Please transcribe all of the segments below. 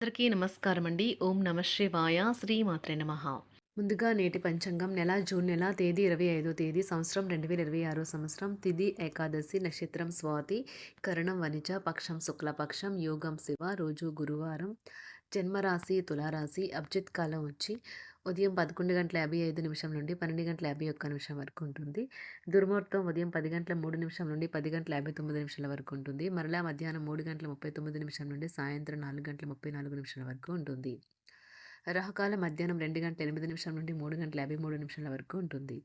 అందరికీ నమస్కారం అండి. ఓం నమ శివాయ. శ్రీమాత్రే నమః. ముందుగా నేటి పంచాంగం నెల జూన్ నెల తేదీ 25వ తేదీ సంవత్సరం 2026 సంవత్సరం తిథి ఏకాదశి నక్షత్రం స్వాతి కరణం వనిజ పక్షం శుక్లపక్షం యోగం శివ రోజు గురువారం జన్మరాశి తులారాశి అభిజిత్ కాలం వచ్చి ఉదయం 11:55 నుండి 12:51 వరకు ఉంటుంది. దుర్ముహూర్తం ఉదయం 10:03 నుండి 10:59 వరకు ఉంటుంది. మరలా మధ్యాహ్నం 3:39 నుండి సాయంత్రం 4:34 వరకు ఉంటుంది. రాహుకాలం మధ్యాహ్నం 2:08 నుండి 3:53 వరకు ఉంటుంది.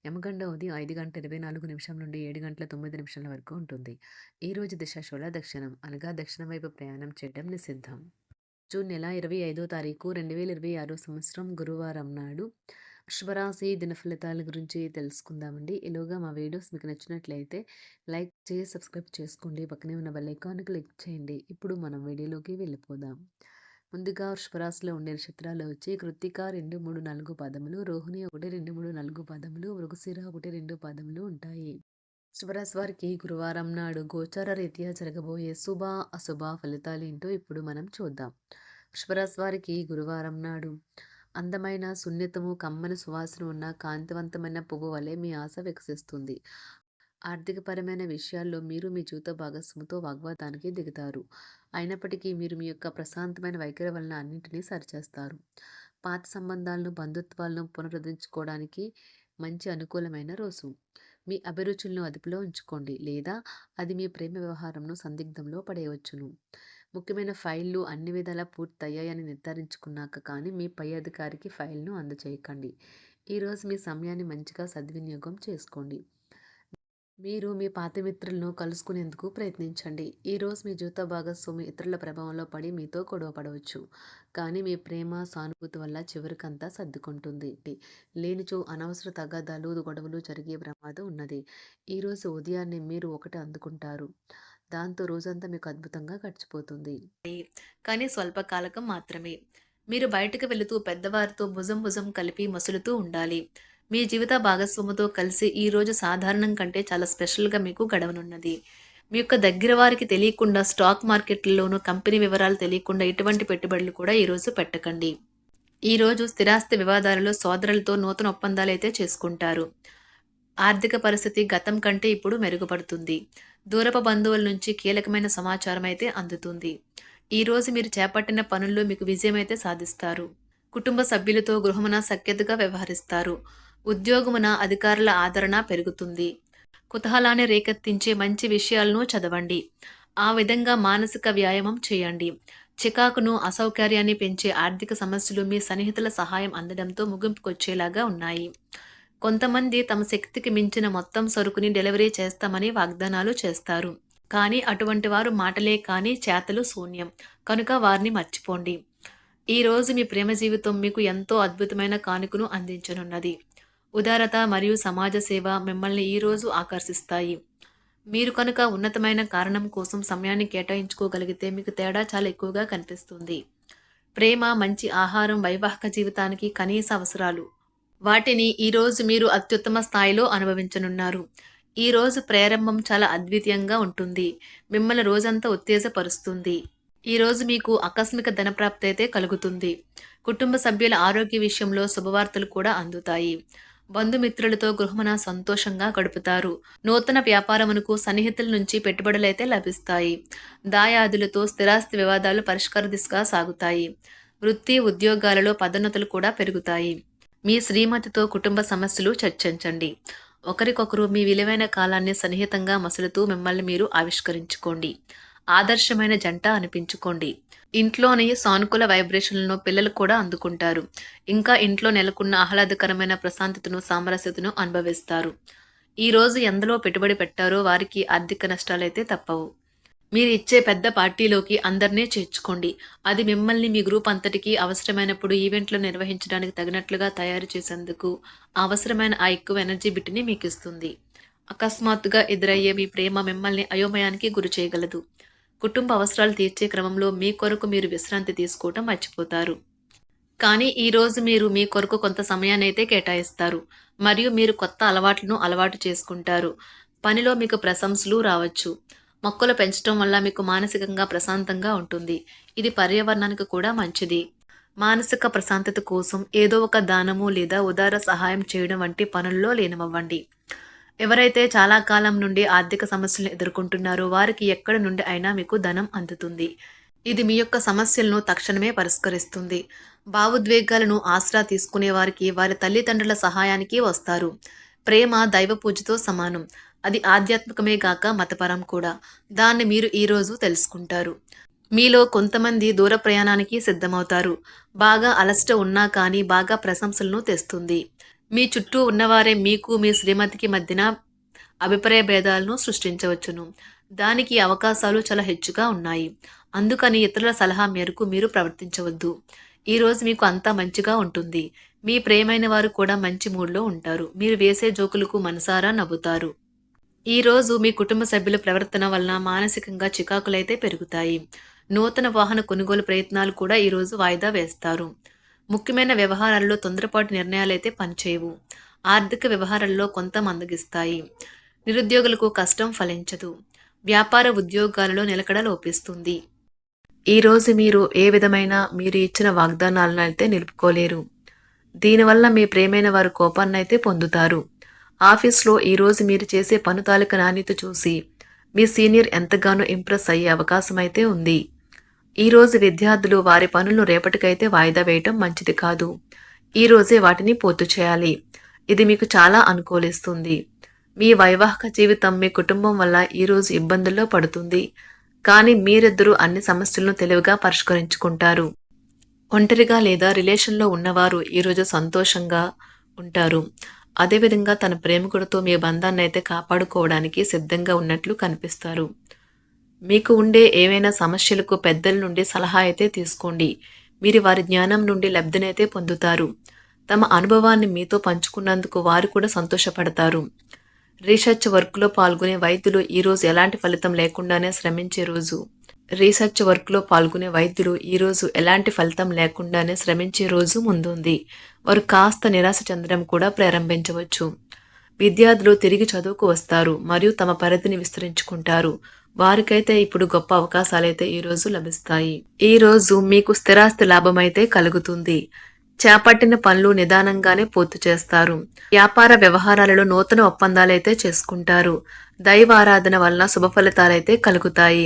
యమగండ ఉదయం 5:24 నుండి 7:09 వరకు ఉంటుంది. ఈ రోజు దిశ శూల దక్షిణం అనగా దక్షిణం వైపు ప్రయాణం చేయడం నిషిద్ధం. జూన్ నెల 25వ తారీఖు 2026 సంవత్సరం గురువారం నాడు వృషభరాశి దిన ఫలితాల గురించి తెలుసుకుందామండి. ఈలోగా మా వీడియోస్ మీకు నచ్చినట్లయితే లైక్ చేసి సబ్స్క్రైబ్ చేసుకోండి. పక్కనే ఉన్న బెల్ ఐకాన్ క్లిక్ చేయండి. ఇప్పుడు మనం వీడియోలోకి వెళ్ళిపోదాం. ముందుగా వృషభరాశిలో ఉండే నక్షత్రాలు వచ్చి కృత్తిక 2, 3, 4 పాదములు, రోహిణి 1, 2, 3, 4 పాదములు, మృగశిర 1, 2 పాదములు ఉంటాయి. వృషభరాశి వారికి గురువారం నాడు గోచార రీత్యా జరగబోయే శుభ అశుభ ఫలితాలు ఏంటో ఇప్పుడు మనం చూద్దాం. వృషభరాశి వారికి గురువారం నాడు అందమైన సున్నితము కమ్మని సువాసన ఉన్న కాంతివంతమైన పువ్వు వలె మీ ఆశ వికసిస్తుంది. ఆర్థికపరమైన విషయాల్లో మీరు మీ జీవిత భాగస్వామితో వాగ్వాదానికి దిగుతారు. అయినప్పటికీ మీరు మీ యొక్క ప్రశాంతమైన వైఖరి వలన అన్నింటినీ సరిచేస్తారు. పాత సంబంధాలను బంధుత్వాలను పునరుద్ధరించుకోవడానికి మంచి అనుకూలమైన రోజు. మీ అభిరుచులను అదుపులో ఉంచుకోండి, లేదా అది మీ ప్రేమ వ్యవహారంను సందిగ్ధంలో పడేయవచ్చును. ముఖ్యమైన ఫైళ్లు అన్ని విధాలా పూర్తయ్యాయని నిర్ధారించుకున్నాక కానీ మీ పై అధికారికి ఫైల్ను అందజేయకండి. ఈరోజు మీ సమయాన్ని మంచిగా సద్వినియోగం చేసుకోండి. మీరు మీ పాత మిత్రులను కలుసుకునేందుకు ప్రయత్నించండి. ఈరోజు మీ జీవిత భాగస్వామి ఇతరుల ప్రభావంలో పడి మీతో గొడవ పడవచ్చు. కానీ మీ ప్రేమ సానుభూతి వల్ల చివరికంతా సర్దుకుంటుంది. లేనిచో అనవసర తగాదాలు గొడవలు జరిగే ప్రమాదం ఉన్నది. ఈరోజు ఉదయాన్నే మీరు ఒకటి అందుకుంటారు. దాంతో రోజంతా మీకు అద్భుతంగా గడిచిపోతుంది. కానీ స్వల్పకాలకం మాత్రమే. మీరు బయటకు వెళుతూ పెద్దవారితో భుజం భుజం కలిపి మసులుతూ ఉండాలి. మీ జీవిత భాగస్వామితో కలిసి ఈ రోజు సాధారణం కంటే చాలా స్పెషల్గా మీకు గడవనున్నది. మీ యొక్క దగ్గర వారికి తెలియకుండా స్టాక్ మార్కెట్లలోనూ కంపెనీ వివరాలు తెలియకుండా ఎటువంటి పెట్టుబడులు కూడా ఈరోజు పెట్టకండి. ఈరోజు స్థిరాస్తి వివాదాలలో సోదరులతో నూతన ఒప్పందాలు అయితే చేసుకుంటారు. ఆర్థిక పరిస్థితి గతం కంటే ఇప్పుడు మెరుగుపడుతుంది. దూరపు బంధువుల నుంచి కీలకమైన సమాచారం అయితే అందుతుంది. ఈ రోజు మీరు చేపట్టిన పనుల్లో మీకు విజయం అయితే సాధిస్తారు. కుటుంబ సభ్యులతో గృహమున సఖ్యతగా వ్యవహరిస్తారు. ఉద్యోగమున అధికారుల ఆదరణ పెరుగుతుంది. కుతూహలాన్ని రేకెత్తించే మంచి విషయాలను చదవండి. ఆ విధంగా మానసిక వ్యాయామం చేయండి. చికాకును అసౌకర్యాన్ని పెంచే ఆర్థిక సమస్యలు మీ సన్నిహితుల సహాయం అందడంతో ముగింపుకొచ్చేలాగా ఉన్నాయి. కొంతమంది తమ శక్తికి మించిన మొత్తం సరుకుని డెలివరీ చేస్తామని వాగ్దానాలు చేస్తారు. కానీ అటువంటి వారు మాటలే కానీ చేతలు శూన్యం. కనుక వారిని మర్చిపోండి. ఈ రోజు మీ ప్రేమ జీవితం మీకు ఎంతో అద్భుతమైన కానుకను అందించనున్నది. ఉదారత మరియు సమాజ సేవ మిమ్మల్ని ఈ రోజు ఆకర్షిస్తాయి. మీరు కనుక ఉన్నతమైన కారణం కోసం సమయాన్ని కేటాయించుకోగలిగితే మీకు తేడా చాలా ఎక్కువగా కనిపిస్తుంది. ప్రేమ, మంచి ఆహారం వైవాహిక జీవితానికి కనీస అవసరాలు. వాటిని ఈరోజు మీరు అత్యుత్తమ స్థాయిలో అనుభవించనున్నారు. ఈ రోజు ప్రారంభం చాలా అద్వితీయంగా ఉంటుంది. మిమ్మల్ని రోజంతా ఉత్తేజపరుస్తుంది. ఈ రోజు మీకు ఆకస్మిక ధనప్రాప్తి అయితే కలుగుతుంది. కుటుంబ సభ్యుల ఆరోగ్య విషయంలో శుభవార్తలు కూడా అందుతాయి. బంధుమిత్రులతో గృహమున సంతోషంగా గడుపుతారు. నూతన వ్యాపారమునకు సన్నిహితుల నుంచి పెట్టుబడులైతే లభిస్తాయి. దాయాదులతో స్థిరాస్తి వివాదాలు పరిష్కార దిశగా సాగుతాయి. వృత్తి ఉద్యోగాలలో పదోన్నతులు కూడా పెరుగుతాయి. మీ శ్రీమతితో కుటుంబ సమస్యలు చర్చించండి. ఒకరికొకరు మీ విలువైన కాలాన్ని సన్నిహితంగా మసులుతూ మిమ్మల్ని మీరు ఆవిష్కరించుకోండి. ఆదర్శమైన జంట అనిపించుకోండి. ఇంట్లోని సానుకూల వైబ్రేషన్లను పిల్లలు కూడా అందుకుంటారు. ఇంకా ఇంట్లో నెలకొన్న ఆహ్లాదకరమైన ప్రశాంతతను సామరస్యతను అనుభవిస్తారు. ఈ రోజు ఎందులో పెట్టుబడి పెట్టారో వారికి ఆర్థిక నష్టాలైతే తప్పవు. మీరు ఇచ్చే పెద్ద పార్టీలోకి అందరినీ చేర్చుకోండి. అది మిమ్మల్ని మీ గ్రూప్ అంతటికీ అవసరమైనప్పుడు ఈవెంట్లు నిర్వహించడానికి తగినట్లుగా తయారు చేసేందుకు అవసరమైన ఆ ఎక్కువ ఎనర్జీ బిట్ని మీకు ఇస్తుంది. అకస్మాత్తుగా ఎదురయ్యే మీ ప్రేమ మిమ్మల్ని అయోమయానికి గురి చేయగలదు. కుటుంబ అవసరాలు తీర్చే క్రమంలో మీ కొరకు మీరు విశ్రాంతి తీసుకోవటం మర్చిపోతారు. కానీ ఈ రోజు మీరు మీ కొరకు కొంత సమయాన్ని అయితే కేటాయిస్తారు మరియు మీరు కొత్త అలవాట్లను అలవాటు చేసుకుంటారు. పనిలో మీకు ప్రశంసలు రావచ్చు. మొక్కలు పెంచడం వల్ల మీకు మానసికంగా ప్రశాంతంగా ఉంటుంది. ఇది పర్యావరణానికి కూడా మంచిది. మానసిక ప్రశాంతత కోసం ఏదో ఒక దానము లేదా ఉదార సహాయం చేయడం వంటి పనుల్లో లీనమవ్వండి. ఎవరైతే చాలా కాలం నుండి ఆర్థిక సమస్యలను ఎదుర్కొంటున్నారో వారికి ఎక్కడి నుండి అయినా మీకు ధనం అందుతుంది. ఇది మీ యొక్క సమస్యలను తక్షణమే పరిష్కరిస్తుంది. భావోద్వేగాలను ఆసరా తీసుకునే వారికి వారి తల్లిదండ్రుల సహాయానికి వస్తారు. ప్రేమ దైవ పూజతో సమానం. అది ఆధ్యాత్మికమే గాక మతపరం కూడా. దాన్ని మీరు ఈరోజు తెలుసుకుంటారు. మీలో కొంతమంది దూర ప్రయాణానికి సిద్ధమవుతారు. బాగా అలసట ఉన్నా కానీ బాగా ప్రశంసలను తెస్తుంది. మీ చుట్టూ ఉన్నవారే మీకు మీ శ్రీమతికి మధ్యన అభిప్రాయ భేదాలను సృష్టించవచ్చును. దానికి అవకాశాలు చాలా హెచ్చుగా ఉన్నాయి. అందుకని ఇతరుల సలహా మేరకు మీరు ప్రవర్తించవద్దు. ఈరోజు మీకు అంతా మంచిగా ఉంటుంది. మీ ప్రియమైన వారు కూడా మంచి మూడ్లో ఉంటారు. మీరు వేసే జోకులకు మనసారా నవ్వుతారు. ఈరోజు మీ కుటుంబ సభ్యుల ప్రవర్తన వలన మానసికంగా చికాకులైతే పెరుగుతాయి. నూతన వాహన కొనుగోలు ప్రయత్నాలు కూడా ఈరోజు వాయిదా వేస్తారు. ముఖ్యమైన వ్యవహారాల్లో తొందరపాటు నిర్ణయాలైతే పనిచేయవు. ఆర్థిక వ్యవహారాల్లో కొంత మందగిస్తాయి. నిరుద్యోగులకు కష్టం ఫలించదు. వ్యాపార ఉద్యోగాలలో నిలకడ లోపిస్తుంది. ఈరోజు మీరు ఏ విధమైన మీరు ఇచ్చిన వాగ్దానాలను అయితే నిలుపుకోలేరు. దీనివల్ల మీ ప్రియమైన వారు కోపాన్నైతే పొందుతారు. ఆఫీస్లో ఈరోజు మీరు చేసే పను తాలూకు నాణ్యత చూసి మీ సీనియర్ ఎంతగానో ఇంప్రెస్ అయ్యే అవకాశం అయితే ఉంది. ఈరోజు విద్యార్థులు వారి పనులను రేపటికైతే వాయిదా వేయటం మంచిది కాదు. ఈరోజే వాటిని పూర్తి చేయాలి. ఇది మీకు చాలా అనుకూలిస్తుంది. మీ వైవాహిక జీవితం మీ కుటుంబం వల్ల ఈరోజు ఇబ్బందుల్లో పడుతుంది. కానీ మీరిద్దరూ అన్ని సమస్యలను తెలివిగా పరిష్కరించుకుంటారు. ఒంటరిగా లేదా రిలేషన్లో ఉన్నవారు ఈరోజు సంతోషంగా ఉంటారు. అదేవిధంగా తన ప్రేమికుడితో మీ బంధాన్ని అయితే కాపాడుకోవడానికి సిద్ధంగా ఉన్నట్లు కనిపిస్తారు. మీకు ఉండే ఏవైనా సమస్యలకు పెద్దల నుండి సలహా అయితే తీసుకోండి. మీరు వారి జ్ఞానం నుండి లబ్ధినైతే పొందుతారు. తమ అనుభవాన్ని మీతో పంచుకున్నందుకు వారు కూడా సంతోషపడతారు. రీసెర్చ్ వర్క్లో పాల్గొనే వైద్యులు ఈరోజు ఎలాంటి ఫలితం లేకుండానే శ్రమించే రోజు. రీసెర్చ్ వర్క్లో పాల్గొనే వైద్యులు ఈరోజు ఎలాంటి ఫలితం లేకుండానే శ్రమించే రోజు ముందుంది. వారు కాస్త నిరాశ చెందడం కూడా ప్రారంభించవచ్చు. విద్యార్థులు తిరిగి చదువుకు వస్తారు మరియు తమ పరిధిని విస్తరించుకుంటారు. వారికైతే ఇప్పుడు గొప్ప అవకాశాలైతే ఈరోజు లభిస్తాయి. ఈరోజు మీకు స్థిరాస్తి లాభమైతే కలుగుతుంది. చేపట్టిన పనులు నిదానంగానే పూర్తి చేస్తారు. వ్యాపార వ్యవహారాలలో నూతన ఒప్పందాలైతే చేసుకుంటారు. దైవ ఆరాధన వలన శుభ ఫలితాలైతే కలుగుతాయి.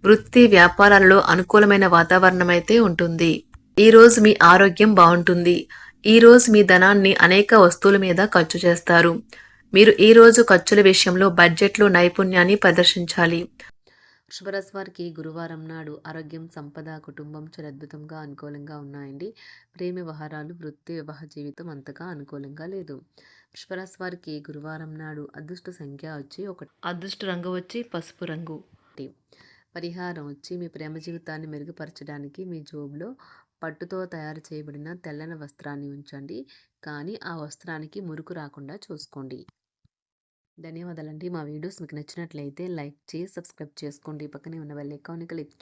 వృత్తి వ్యాపారాలలో అనుకూలమైన వాతావరణం అయితే ఉంటుంది. ఈరోజు మీ ఆరోగ్యం బాగుంటుంది. ఈరోజు మీ ధనాన్ని అనేక వస్తువుల మీద ఖర్చు చేస్తారు. మీరు ఈరోజు ఖర్చుల విషయంలో బడ్జెట్లో నైపుణ్యాన్ని ప్రదర్శించాలి. వృషభరాశి వారికి గురువారం నాడు ఆరోగ్యం, సంపద, కుటుంబం చాలా అద్భుతంగా అనుకూలంగా ఉన్నాయండి. ప్రేమ వ్యవహారాలు, వృత్తి, వివాహ జీవితం అంతగా అనుకూలంగా లేదు. వృషభరాశి వారికి గురువారం నాడు అదృష్ట సంఖ్య వచ్చి ఒకటి, అదృష్ట రంగు వచ్చి పసుపు రంగు. పరిహారం వచ్చి మీ ప్రేమ జీవితాన్ని మెరుగుపరచడానికి మీ జోబులో పట్టుతో తయారు చేయబడిన తెల్లని వస్త్రాన్ని ఉంచండి. కానీ ఆ వస్త్రానికి మురుకు రాకుండా చూసుకోండి. ధన్యవాదాలండి. మా వీడియోస్ మీకు నచ్చినట్లయితే లైక్ చేసి సబ్స్క్రైబ్ చేసుకోండి. పక్కనే ఉన్న బెల్ ఐకాన్ని క్లిక్